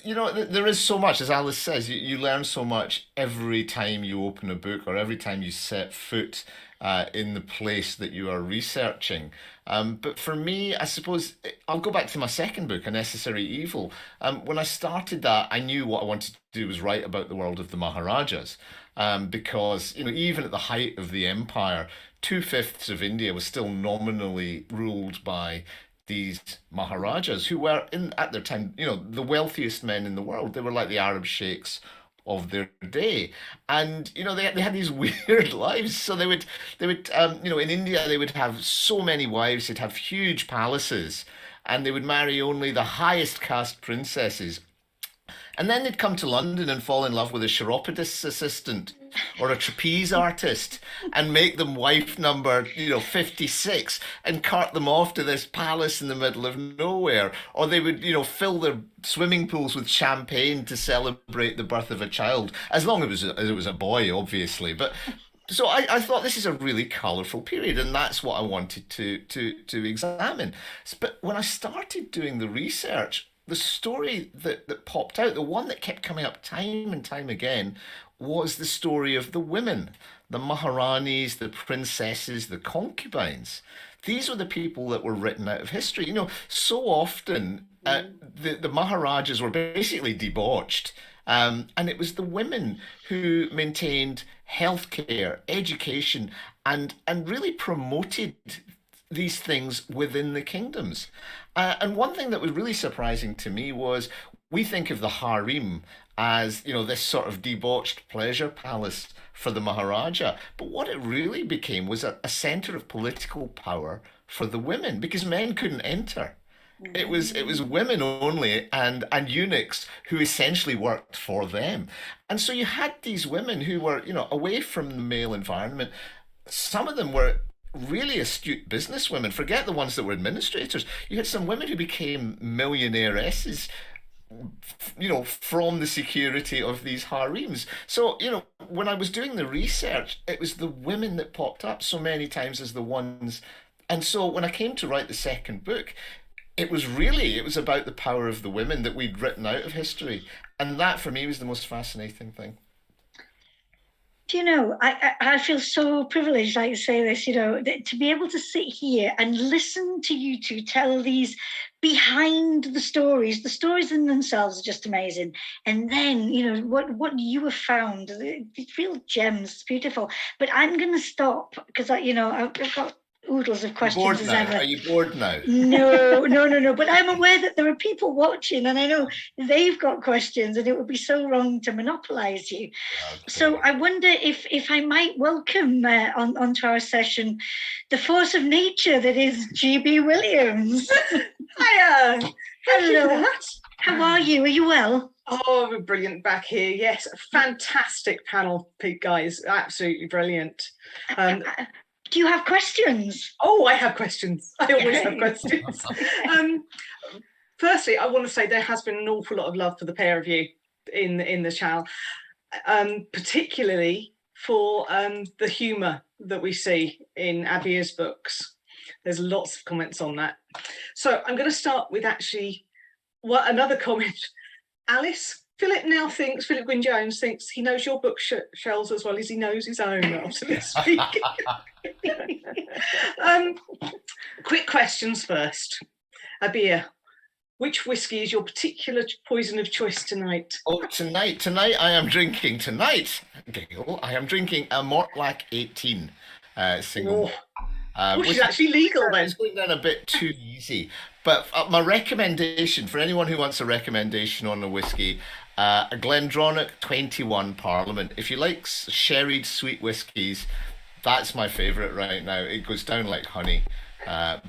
You know, there is so much, as Alice says, you learn so much every time you open a book or every time you set foot in the place that you are researching. But for me, I suppose, I'll go back to my second book, A Necessary Evil. When I started that, I knew what I wanted to do was write about the world of the Maharajas. Because, you know, even at the height of the empire, 2/5 of India was still nominally ruled by these Maharajas, who were, at their time, you know, the wealthiest men in the world. They were like the Arab sheikhs of their day, and you know they had these weird lives. So they would you know, in India they would have so many wives. They'd have huge palaces, and they would marry only the highest caste princesses. And then they'd come to London and fall in love with a chiropodist's assistant or a trapeze artist and make them wife number, 56 and cart them off to this palace in the middle of nowhere. Or they would, fill their swimming pools with champagne to celebrate the birth of a child, as long as it was a boy, obviously. But so I thought this is a really colourful period, and that's what I wanted to examine. But when I started doing the research, the story that popped out, the one that kept coming up time and time again, was the story of the women, the Maharanis, the princesses, the concubines. These were the people that were written out of history. So often the Maharajas were basically debauched. And it was the women who maintained healthcare, education, and really promoted these things within the kingdoms. And one thing that was really surprising to me was we think of the harem as, this sort of debauched pleasure palace for the Maharaja. But what it really became was a centre of political power for the women, because men couldn't enter. It was women only and eunuchs who essentially worked for them. And so you had these women who were, away from the male environment. Some of them were really astute businesswomen. Forget the ones that were administrators. You had some women who became millionairesses, from the security of these harems. So, when I was doing the research, it was the women that popped up so many times as the ones. And so when I came to write the second book, it was about the power of the women that we'd written out of history. And that for me was the most fascinating thing. Do I feel so privileged, like to say this, to be able to sit here and listen to you two tell these behind the stories in themselves are just amazing. And then, what you have found, it's real gems, it's beautiful. But I'm going to stop because, I've got oodles of questions as ever. Are you bored now? No. But I'm aware that there are people watching, and I know they've got questions, and it would be so wrong to monopolise you. Okay. So I wonder if I might welcome onto our session the force of nature that is GB Williams. Hiya. Hello. How are you? Are you well? Oh, we're brilliant back here. Yes, fantastic panel, guys. Absolutely brilliant. Do you have questions? Oh, I have questions. I always have questions. Firstly, I want to say there has been an awful lot of love for the pair of you in the channel, particularly for the humour that we see in Abir's books. There's lots of comments on that. So I'm going to start with another comment. Alice, Philip Gwynne-Jones thinks he knows your bookshelves as well as he knows his own, absolutely speaking. Quick questions first. Abir, which whiskey is your particular poison of choice tonight? Oh, tonight I am drinking, Gail, I am drinking a Mortlach 18 single. Which is actually legal then. It's going down a bit too easy. But my recommendation, for anyone who wants a recommendation on a whiskey, a Glendronach 21 Parliament. If you like sherried sweet whiskies, that's my favourite right now. It goes down like honey. But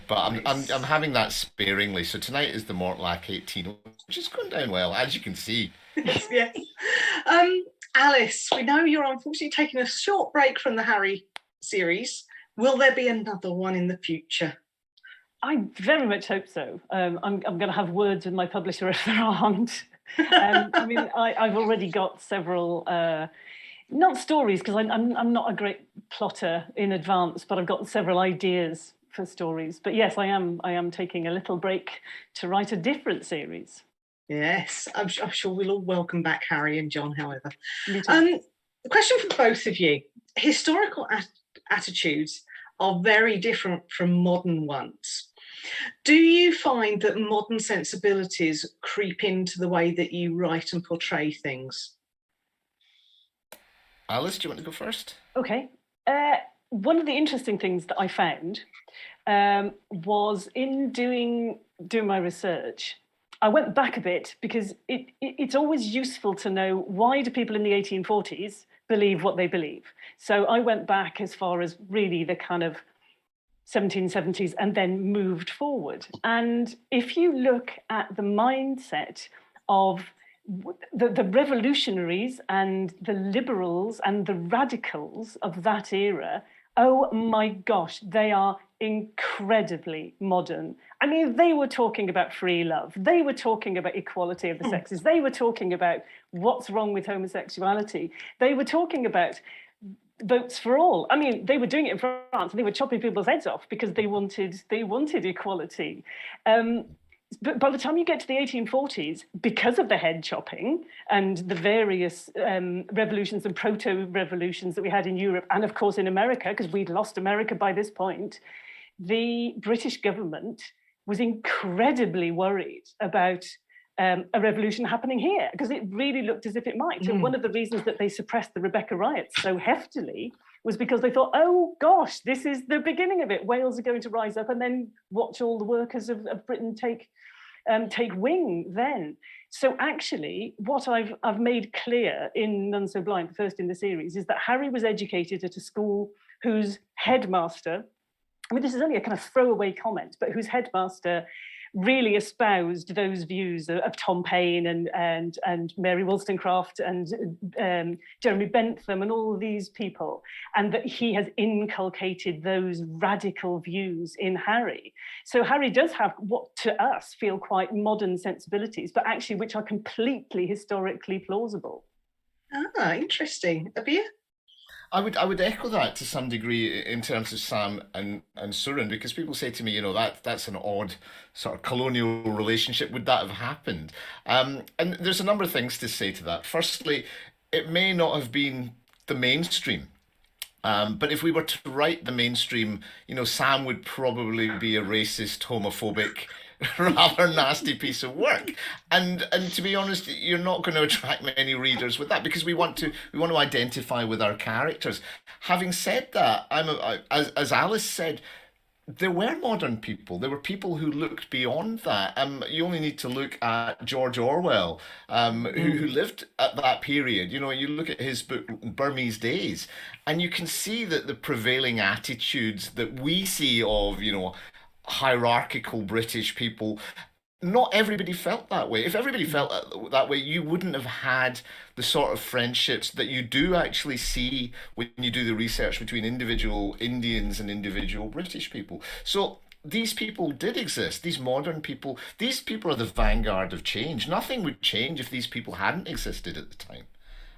I'm having that sparingly. So tonight is the Mortlach 18, which is going down well, as you can see. Yes. Alice, we know you're unfortunately taking a short break from the Harry series. Will there be another one in the future? I very much hope so. I'm going to have words with my publisher if there aren't. I mean, I've already got several, not stories, because I'm not a great plotter in advance, but I've got several ideas for stories. But yes, I am taking a little break to write a different series. Yes, I'm sure we'll all welcome back Harry and John, however. A question for both of you. Historical attitudes are very different from modern ones. Do you find that modern sensibilities creep into the way that you write and portray things? Alice, do you want to go first? Okay. One of the interesting things that I found was in doing my research, I went back a bit because it's always useful to know, why do people in the 1840s believe what they believe? So I went back as far as really the kind of 1770s and then moved forward. And if you look at the mindset of the revolutionaries and the liberals and the radicals of that era, oh my gosh, they are incredibly modern. I mean, they were talking about free love. They were talking about equality of the sexes. They were talking about what's wrong with homosexuality. They were talking about votes for all. I mean, they were doing it in France and they were chopping people's heads off because they wanted equality. But by the time you get to the 1840s, because of the head chopping and the various revolutions and proto-revolutions that we had in Europe, and of course in America, because we'd lost America by this point, the British government was incredibly worried about a revolution happening here, because it really looked as if it might. And one of the reasons that they suppressed the Rebecca riots so heftily was because they thought, oh gosh, this is the beginning of it. Wales are going to rise up and then watch all the workers of Britain take wing then. So actually, what I've made clear in None So Blind, the first in the series, is that Harry was educated at a school whose headmaster, I mean, this is only a kind of throwaway comment, but whose headmaster really espoused those views of Tom Paine and Mary Wollstonecraft and Jeremy Bentham and all these people, and that he has inculcated those radical views in Harry. So Harry does have what to us feel quite modern sensibilities, but actually which are completely historically plausible. Ah, interesting. Abir? I would echo that to some degree in terms of Sam and Surin, because people say to me, you know, that's an odd sort of colonial relationship. Would that have happened? And there's a number of things to say to that. Firstly, it may not have been the mainstream. But if we were to write the mainstream, you know, Sam would probably be a racist, homophobic, rather nasty piece of work. And to be honest, you're not going to attract many readers with that, because we want to identify with our characters. Having said that, as Alice said, there were modern people. There were people who looked beyond that. You only need to look at George Orwell, who lived at that period. You know, you look at his book Burmese Days, and you can see that the prevailing attitudes that we see of, you know, hierarchical British people, not everybody felt that way. If everybody felt that way, you wouldn't have had the sort of friendships that you do actually see when you do the research between individual Indians and individual British people. So these people did exist, these modern people. These people are the vanguard of change. Nothing would change if these people hadn't existed at the time.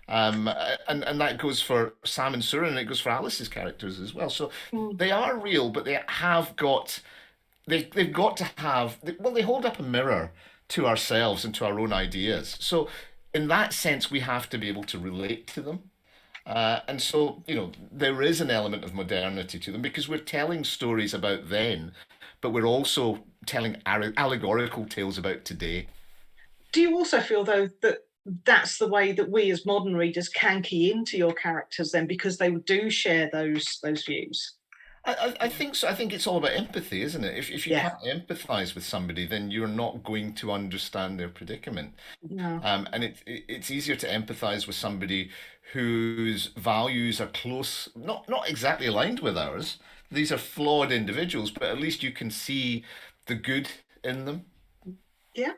And that goes for Sam and Surin, and it goes for Alice's characters as well. So they are real, but they have got... They've got to have, well, they hold up a mirror to ourselves and to our own ideas. So in that sense, we have to be able to relate to them. And so, you know, there is an element of modernity to them because we're telling stories about then, but we're also telling allegorical tales about today. Do you also feel, though, that that's the way that we as modern readers can key into your characters then, because they do share those views? I think so. I think it's all about empathy, isn't it? If you Yeah. can't empathize with somebody, then you're not going to understand their predicament. No. And it's easier to empathize with somebody whose values are close, not exactly aligned with ours. These are flawed individuals, but at least you can see the good in them. Yeah.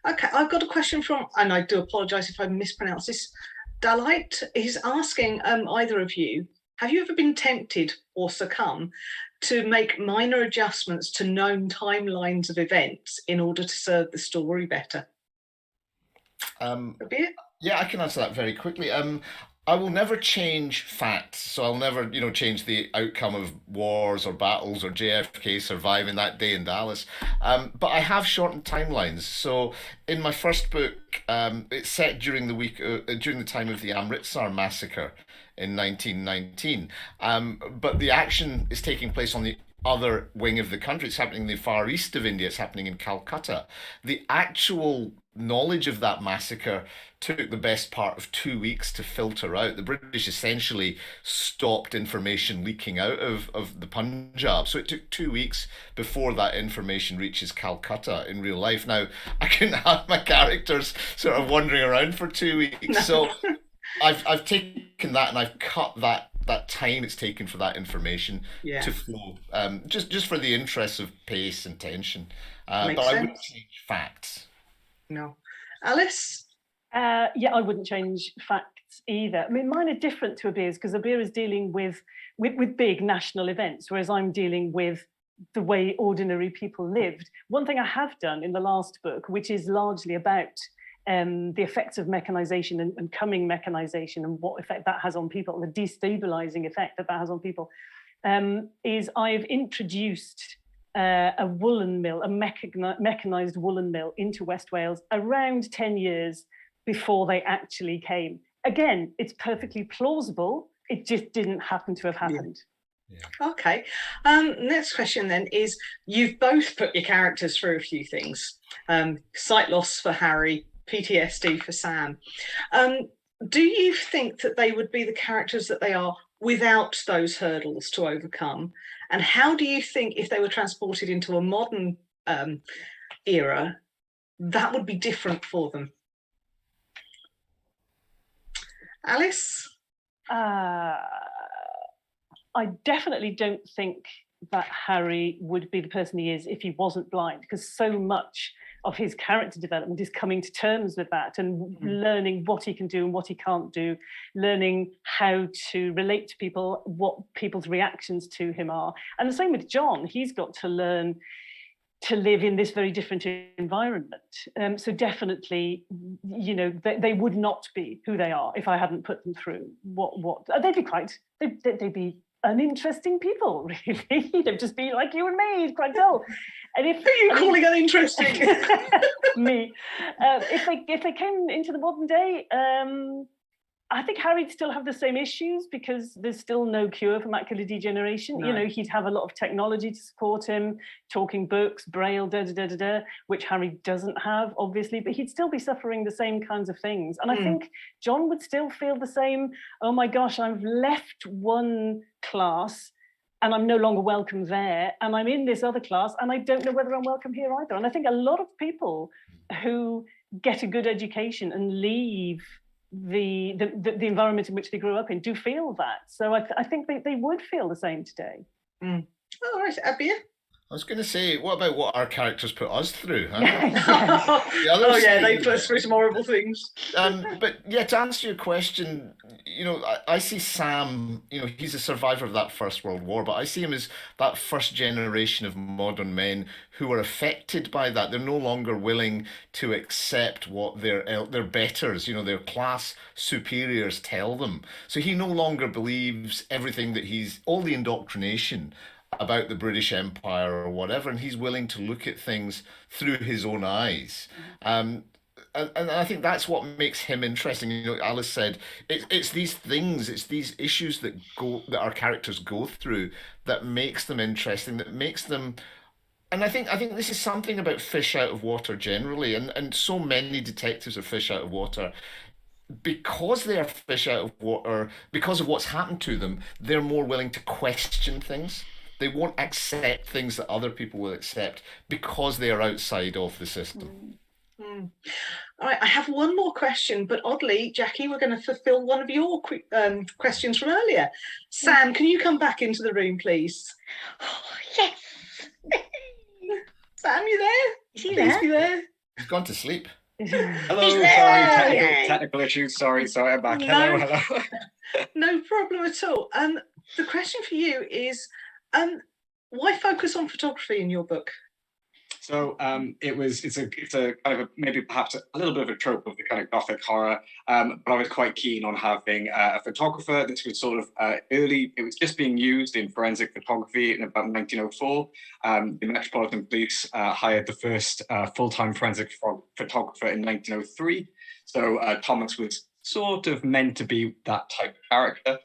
Okay, I've got a question from, and I do apologise if I mispronounce this. Delight is asking either of you, have you ever been tempted or succumb to make minor adjustments to known timelines of events in order to serve the story better? Abir? Yeah, I can answer that very quickly. I will never change facts, so I'll never, change the outcome of wars or battles or JFK surviving that day in Dallas. But I have shortened timelines. So in my first book, it's set during the time of the Amritsar massacre in 1919. But the action is taking place on the other wing of the country. It's happening in the far east of India. It's happening in Calcutta. The actual knowledge of that massacre took the best part of 2 weeks to filter out. The British essentially stopped information leaking out of the Punjab. So it took 2 weeks before that information reaches Calcutta in real life. Now, I couldn't have my characters sort of wandering around for 2 weeks. No. So I've taken that and I've cut that time it's taken for that information to flow, just for the interests of pace and tension. But I wouldn't change facts. No. Alice? Yeah, I wouldn't change facts either. I mean, mine are different to Abir's because Abir is dealing with big national events, whereas I'm dealing with the way ordinary people lived. One thing I have done in the last book, which is largely about the effects of mechanization and coming mechanization and what effect that has on people, the destabilizing effect that has on people, is I've introduced a woolen mill, a mechanized woolen mill into West Wales around 10 years before they actually came. Again, it's perfectly plausible. It just didn't happen to have happened. Yeah. Okay. Next question then is, you've both put your characters through a few things. Sight loss for Harry, PTSD for Sam. Do you think that they would be the characters that they are without those hurdles to overcome? And how do you think, if they were transported into a modern era, that would be different for them? Alice? I definitely don't think that Harry would be the person he is if he wasn't blind, because so much of his character development is coming to terms with that and learning what he can do and what he can't do, learning how to relate to people, what people's reactions to him are. And the same with John, he's got to learn to live in this very different environment. So definitely, they would not be who they are if I hadn't put them through what they'd be uninteresting people, really. They'd just be like you and me, it's quite dull. And if who are you calling uninteresting? Me. If they came into the modern day, I think Harry'd still have the same issues because there's still no cure for macular degeneration. No. He'd have a lot of technology to support him, talking books, braille, which Harry doesn't have, obviously, but he'd still be suffering the same kinds of things. And I think John would still feel the same, oh my gosh, I've left one class and I'm no longer welcome there, and I'm in this other class and I don't know whether I'm welcome here either. And I think a lot of people who get a good education and leave the environment in which they grew up in do feel that. So I think they would feel the same today. All right, Abir? I was going to say, what about what our characters put us through? Huh? They put us through some horrible things. But yeah, to answer your question, I see Sam, he's a survivor of that First World War, but I see him as that first generation of modern men who are affected by that. They're no longer willing to accept what their betters, their class superiors tell them. So he no longer believes everything that all the indoctrination about the British Empire or whatever, and he's willing to look at things through his own eyes. And I think that's what makes him interesting. Alice said it's these things, it's these issues that our characters go through that makes them interesting, that makes them And I think this is something about fish out of water generally, and so many detectives are fish out of water because they are fish out of water, because of what's happened to them. They're more willing to question things. They won't accept things that other people will accept because they are outside of the system. Mm. All right, I have one more question, but oddly, Jacky, we're going to fulfill one of your questions from earlier. Sam, can you come back into the room, please? Oh, yes. Sam, you there? Is he Please there? be there. He's gone to sleep. Hello, He's sorry, there! technical issues. Sorry, I'm back. No. Hello. No problem at all. The question for you is, why focus on photography in your book? So it's a kind of maybe perhaps a little bit of a trope of the kind of Gothic horror, but I was quite keen on having a photographer. This was sort of early. It was just being used in forensic photography in about 1904. The Metropolitan Police hired the first full-time forensic photographer in 1903. So Thomas was sort of meant to be that type of character.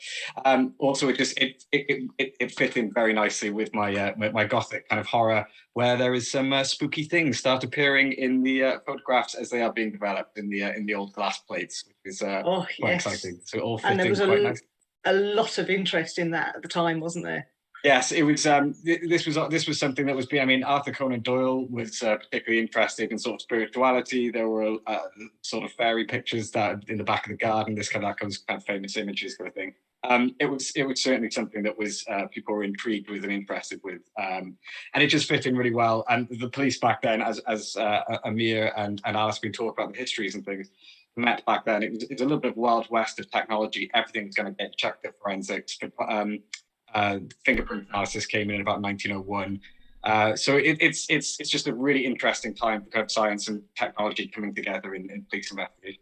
Also, it fit in very nicely with my Gothic kind of horror, where there is some spooky things start appearing in the photographs as they are being developed in the old glass plates, which is quite exciting. So it all fit in quite nicely. A lot of interest in that at the time, wasn't there? Yes, it was. This was something that was being. I mean, Arthur Conan Doyle was particularly interested in sort of spirituality. There were sort of fairy pictures that in the back of the garden. Those kind of famous images kind of thing. It was certainly something that was people were intrigued with and interested with, and it just fit in really well. And the police back then, as Abir and Alice been talking about the histories and things, met back then. It was a little bit of Wild West of technology. Everything's going to get checked at forensics. Fingerprint analysis came in about 1901. So it's just a really interesting time for kind of science and technology coming together in police investigation.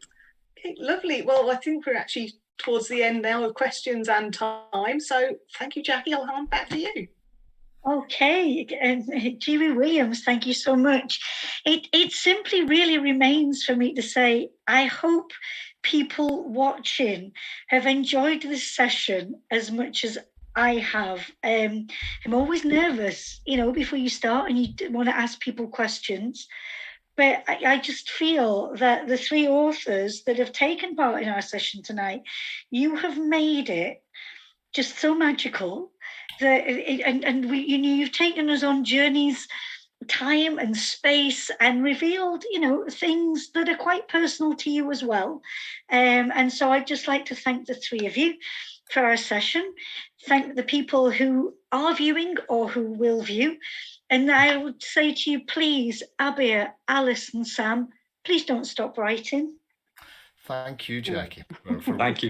Okay, lovely. Well, I think we're actually towards the end now of questions and time. So thank you, Jacky. I'll hand back to you. Okay, Julie Williams, thank you so much. It simply really remains for me to say, I hope people watching have enjoyed this session as much as I have. I'm always nervous, before you start and you want to ask people questions. But I just feel that the three authors that have taken part in our session tonight, you have made it just so magical that, you've taken us on journeys, time and space, and revealed, things that are quite personal to you as well. And so I'd just like to thank the three of you for our session. Thank the people who are viewing or who will view. And I would say to you, please, Abir, Alice and Sam, please don't stop writing. Thank you, Jacky. Thank you, Jacky.